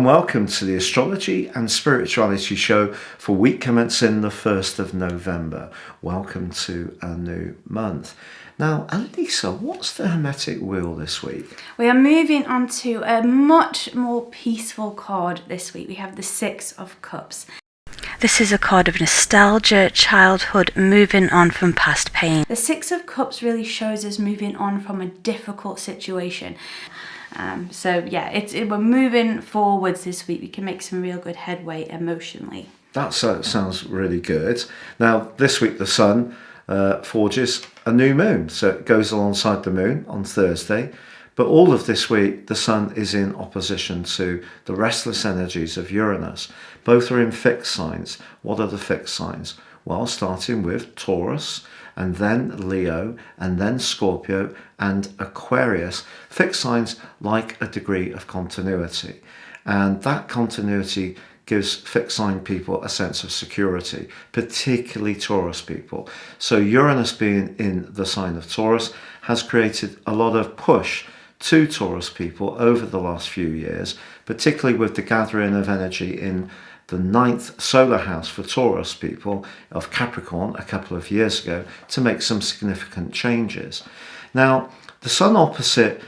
and welcome to the Astrology and Spirituality Show for week commencing the 1st of November. Welcome to a new month. Now, Alisa, what's the Hermetic Wheel this week? We are moving on to a much more peaceful card this week. We have the Six of Cups. This is a card of nostalgia, childhood, moving on from past pain. The Six of Cups really shows us moving on from a difficult situation. We're moving forwards this week. We can make some real good headway emotionally. That sounds really good. Now, this week the Sun forges a new moon, so it goes alongside the moon on Thursday. But all of this week, the Sun is in opposition to the restless energies of Uranus. Both are in fixed signs. What are the fixed signs? Well, starting with Taurus, and then Leo, and then Scorpio, and Aquarius. Fixed signs like a degree of continuity. And that continuity gives fixed sign people a sense of security, particularly Taurus people. So Uranus being in the sign of Taurus has created a lot of push to Taurus people over the last few years, particularly with the gathering of energy in the 9th solar house for Taurus people of Capricorn a couple of years ago to make some significant changes. Now, the Sun opposite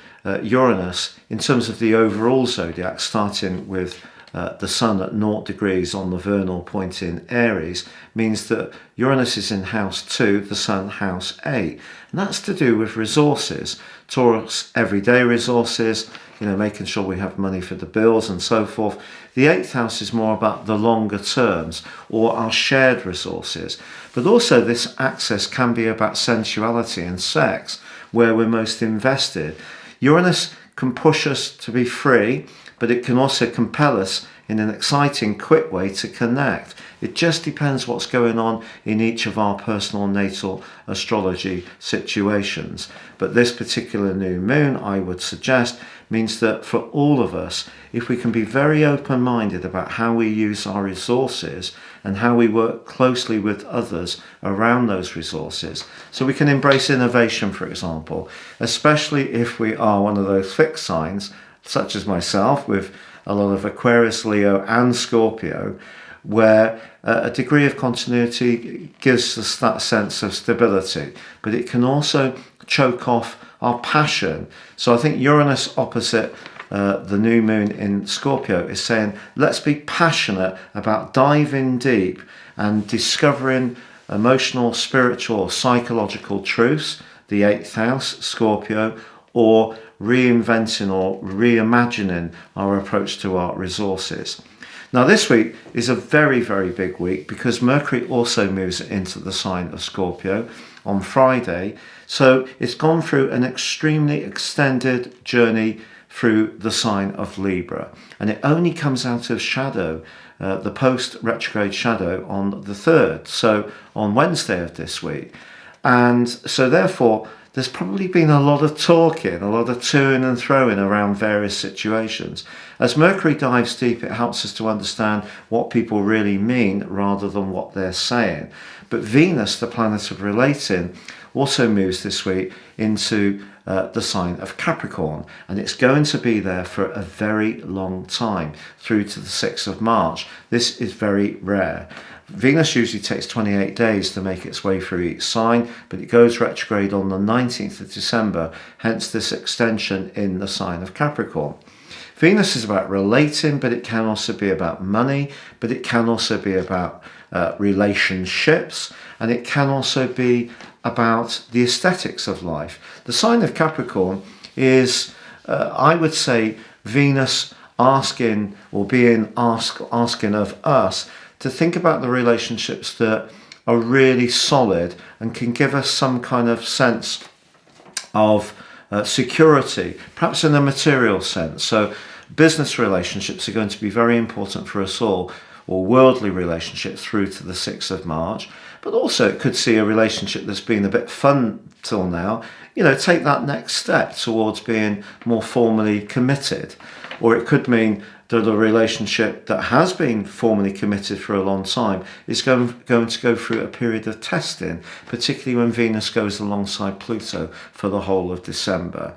Uranus in terms of the overall zodiac, starting with the Sun at 0 degrees on the vernal point in Aries, means that Uranus is in house 2, the Sun house 8. And that's to do with resources. Taurus, everyday resources, making sure we have money for the bills and so forth. The 8th house is more about the longer terms or our shared resources. But also this axis can be about sensuality and sex, where we're most invested. Uranus can push us to be free, but it can also compel us in an exciting, quick way to connect. It just depends what's going on in each of our personal natal astrology situations. But this particular new moon, I would suggest, means that for all of us, if we can be very open-minded about how we use our resources and how we work closely with others around those resources, so we can embrace innovation, for example, especially if we are one of those fixed signs, such as myself, with a lot of Aquarius, Leo and Scorpio, where a degree of continuity gives us that sense of stability, but it can also choke off our passion. So I think Uranus opposite the new moon in Scorpio is saying, let's be passionate about diving deep and discovering emotional, spiritual, psychological truths, the 8th house, Scorpio, or reinventing or reimagining our approach to our resources. Now this week is a very, very big week because Mercury also moves into the sign of Scorpio on Friday. So it's gone through an extremely extended journey through the sign of Libra. And it only comes out of shadow, the post-retrograde shadow, on the 3rd, so on Wednesday of this week. And so therefore, there's probably been a lot of talking, a lot of toing and throwing around various situations. As Mercury dives deep, it helps us to understand what people really mean rather than what they're saying. But Venus, the planet of relating, also moves this week into the sign of Capricorn, and it's going to be there for a very long time, through to the 6th of March. This is very rare. Venus usually takes 28 days to make its way through each sign, but it goes retrograde on the 19th of December, hence this extension in the sign of Capricorn. Venus is about relating, but it can also be about money, but it can also be about relationships, and it can also be about the aesthetics of life. The sign of Capricorn is, I would say, Venus asking or being asking of us to think about the relationships that are really solid and can give us some kind of sense of security, perhaps in a material sense. So business relationships are going to be very important for us all, or worldly relationships through to the 6th of March. But also it could see a relationship that's been a bit fun till now, take that next step towards being more formally committed. Or it could mean that a relationship that has been formally committed for a long time is going to go through a period of testing, particularly when Venus goes alongside Pluto for the whole of December.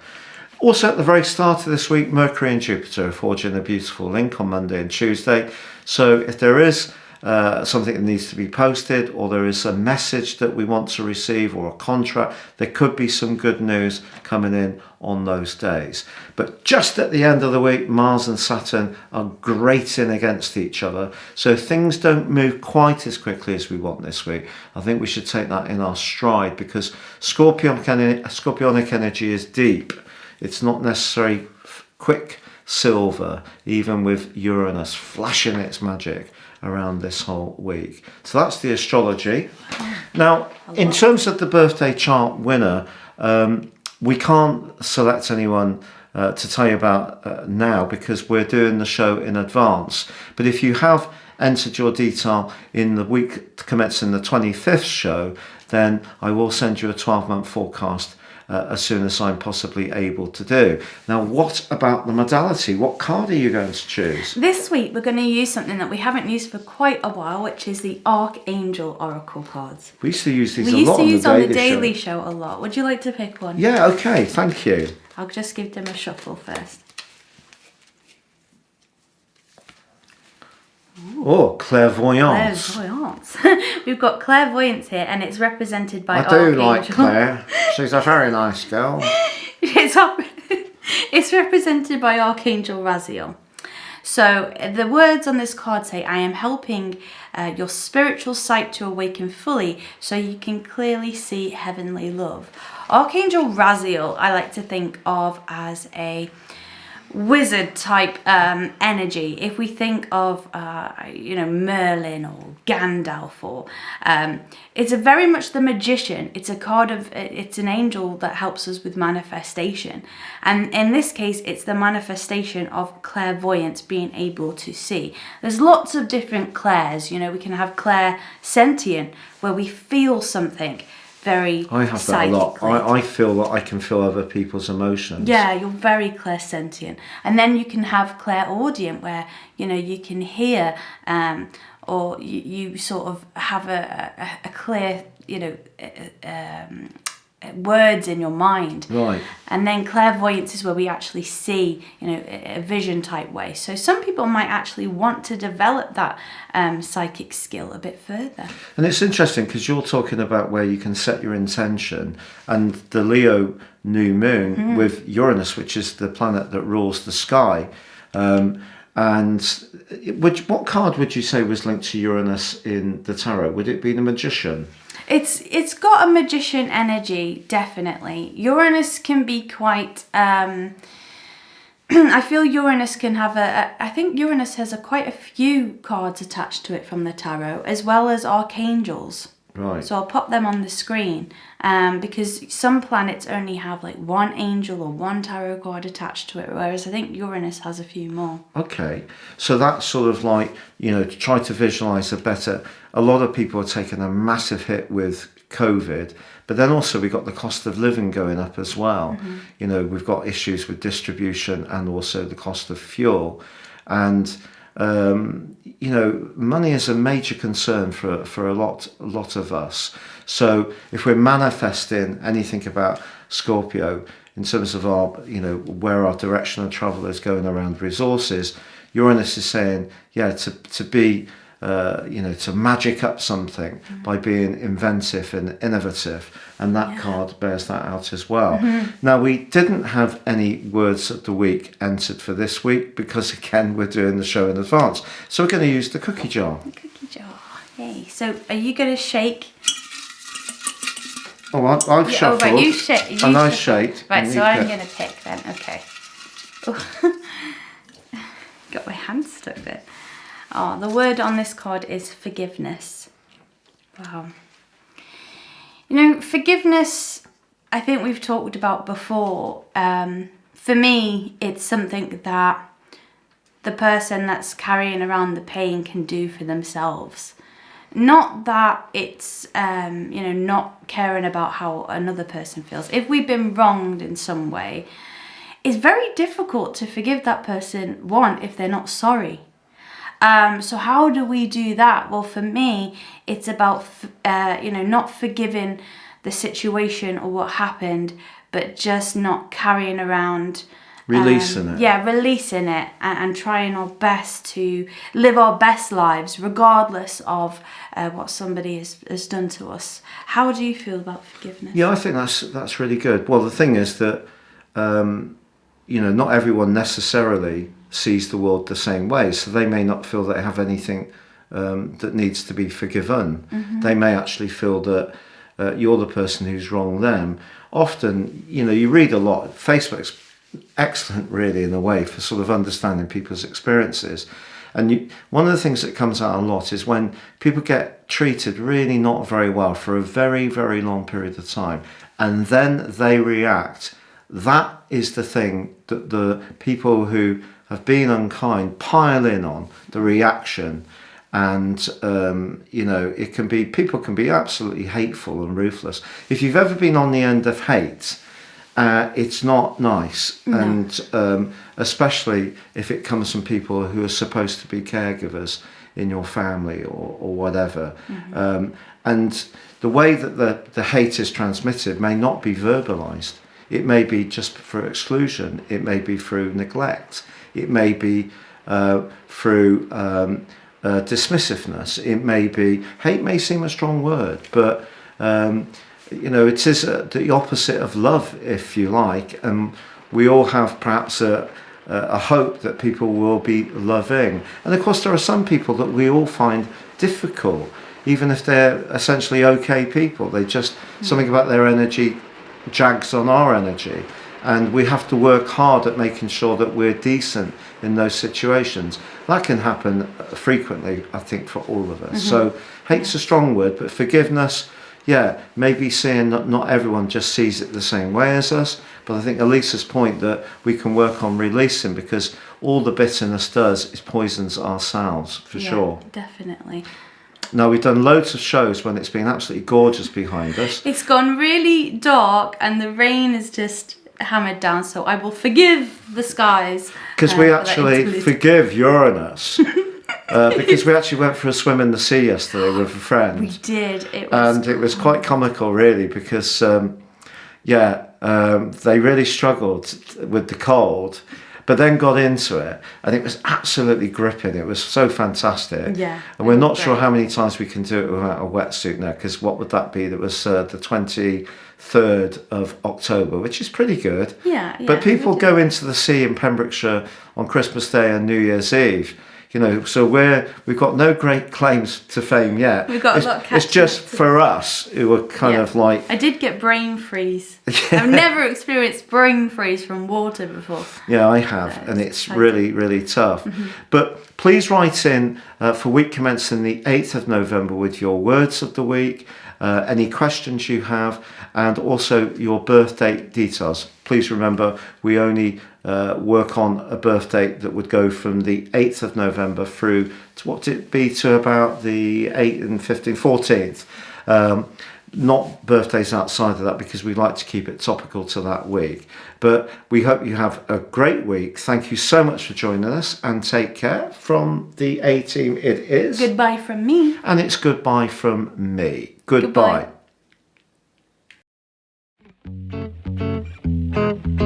Also, at the very start of this week, Mercury and Jupiter are forging a beautiful link on Monday and Tuesday. So if there is something that needs to be posted, or there is a message that we want to receive, or a contract, there could be some good news coming in on those days. But just at the end of the week, Mars and Saturn are grating against each other, so things don't move quite as quickly as we want this week. I think we should take that in our stride, because Scorpionic energy is deep. It's not necessarily quick silver, even with Uranus flashing its magic around this whole week. So that's the astrology. Now, in terms of the birthday chart winner, we can't select anyone to tell you about now, because we're doing the show in advance. But if you have entered your detail in the week commencing the 25th show, then I will send you a 12-month forecast as soon as I'm possibly able to do. Now, what about the modality? What card are you going to choose? This week we're going to use something that we haven't used for quite a while, which is the Archangel Oracle cards. We used to use these We a lot used to use on the Daily Daily Show. Show a lot. Would you like to pick one? Yeah, okay, thank you. I'll just give them a shuffle first. Oh, clairvoyance. Clairvoyance. We've got clairvoyance here, and it's represented by I Archangel. do like Claire. She's a very nice girl. It's represented by Archangel Raziel. So the words on this card say, I am helping your spiritual sight to awaken fully so you can clearly see heavenly love. Archangel Raziel, I like to think of as a wizard type energy. If we think of Merlin or Gandalf, or it's a very much the magician. It's a card of, it's an angel that helps us with manifestation, and in this case it's the manifestation of clairvoyance, being able to see. There's lots of different clairs. We can have clairsentient, where we feel something very I have that a lot. psychically. I feel that I can feel other people's emotions. Yeah, you're very clairsentient. And then you can have clairaudient, where, you can hear, or you sort of have a clear, words in your mind. Right. And then clairvoyance is where we actually see, a vision type way. So some people might actually want to develop that psychic skill a bit further. And it's interesting because you're talking about where you can set your intention, and the Leo new moon with Uranus, which is the planet that rules the sky. What card would you say was linked to Uranus in the tarot? Would it be the Magician? It's got a magician energy, definitely. Uranus can be quite I feel Uranus can have I think Uranus has quite a few cards attached to it from the tarot, as well as archangels. Right. So I'll pop them on the screen, because some planets only have like one angel or one tarot card attached to it, whereas I think Uranus has a few more. Okay, so that's sort of like, to try to visualize a lot of people are taking a massive hit with COVID, but then also we've got the cost of living going up as well. We've got issues with distribution and also the cost of fuel. And money is a major concern for a lot of us. So if we're manifesting anything about Scorpio in terms of our, where our direction of travel is going around resources, Uranus is saying, to be, to magic up something by being inventive and innovative. And that card bears that out as well. Now, we didn't have any words of the week entered for this week because, again, we're doing the show in advance. So we're going to use the cookie jar. The cookie jar. Yay. So are you going to shake? Oh, I've shuffled. Right, you shake. And I shaked. Right, and so you I'm pick. going to pick then. Okay. Oh. Got my hand stuck there. Oh, the word on this card is forgiveness. Wow. Forgiveness, I think we've talked about before. For me, it's something that the person that's carrying around the pain can do for themselves. Not that it's, not caring about how another person feels. If we've been wronged in some way, it's very difficult to forgive that person, if they're not sorry. So how do we do that? Well, for me, it's about, not forgiving the situation or what happened, but just not carrying around. Releasing it. Yeah, releasing it and trying our best to live our best lives regardless of what somebody has done to us. How do you feel about forgiveness? Yeah, I think that's really good. Well, the thing is that, not everyone necessarily sees the world the same way, so they may not feel they have anything that needs to be forgiven. Mm-hmm. They may actually feel that you're the person who's wronged them. Often, you read a lot. Facebook's excellent, really, in a way, for sort of understanding people's experiences. And one of the things that comes out a lot is when people get treated really not very well for a very, very long period of time, and then they react. That is the thing that the people who have been unkind pile in on, the reaction. And, it can be, people can be absolutely hateful and ruthless. If you've ever been on the end of hate, it's not nice. No. And especially if it comes from people who are supposed to be caregivers in your family or whatever. Mm-hmm. And the way that the hate is transmitted may not be verbalized. It may be just for exclusion. It may be through neglect. It may be through dismissiveness. It may be, hate may seem a strong word, but it is the opposite of love, if you like, and we all have perhaps a hope that people will be loving. And of course there are some people that we all find difficult, even if they're essentially okay people. They just, something about their energy jags on our energy, and we have to work hard at making sure that we're decent in those situations. That can happen frequently, I think, for all of us. Mm-hmm. So hate's a strong word, but forgiveness, yeah, maybe seeing not everyone just sees it the same way as us, but I think Elisa's point that we can work on releasing, because all the bitterness does is poisons ourselves, for sure. Definitely. Now, we've done loads of shows when it's been absolutely gorgeous behind us. It's gone really dark and the rain is just hammered down, so I will forgive the skies. Because we actually forgive Uranus. Because we actually went for a swim in the sea yesterday with a friend. We did. It was quite comical, really, because they really struggled with the cold, but then got into it, and it was absolutely gripping. It was so fantastic. Yeah. And we're not sure how many times we can do it without a wetsuit now, because what would that be? That was the 23rd of October, which is pretty good. Yeah. But people go into the sea in Pembrokeshire on Christmas Day and New Year's Eve. So we've got no great claims to fame yet. We've got a lot of catching. It's just for us who are kind of like... I did get brain freeze. Yeah. I've never experienced brain freeze from water before. Yeah, I have, and it's really, really tough. Mm-hmm. But please write in for week commencing the 8th of November with your words of the week, any questions you have, and also your birthday details. Please remember, we only work on a birth date that would go from the 8th of November through to what would it be to about the 8th and 15th, 14th. Not birthdays outside of that, because we like to keep it topical to that week. But we hope you have a great week. Thank you so much for joining us, and take care. From the A team, it is goodbye from me, and it's goodbye from me. Goodbye. Goodbye.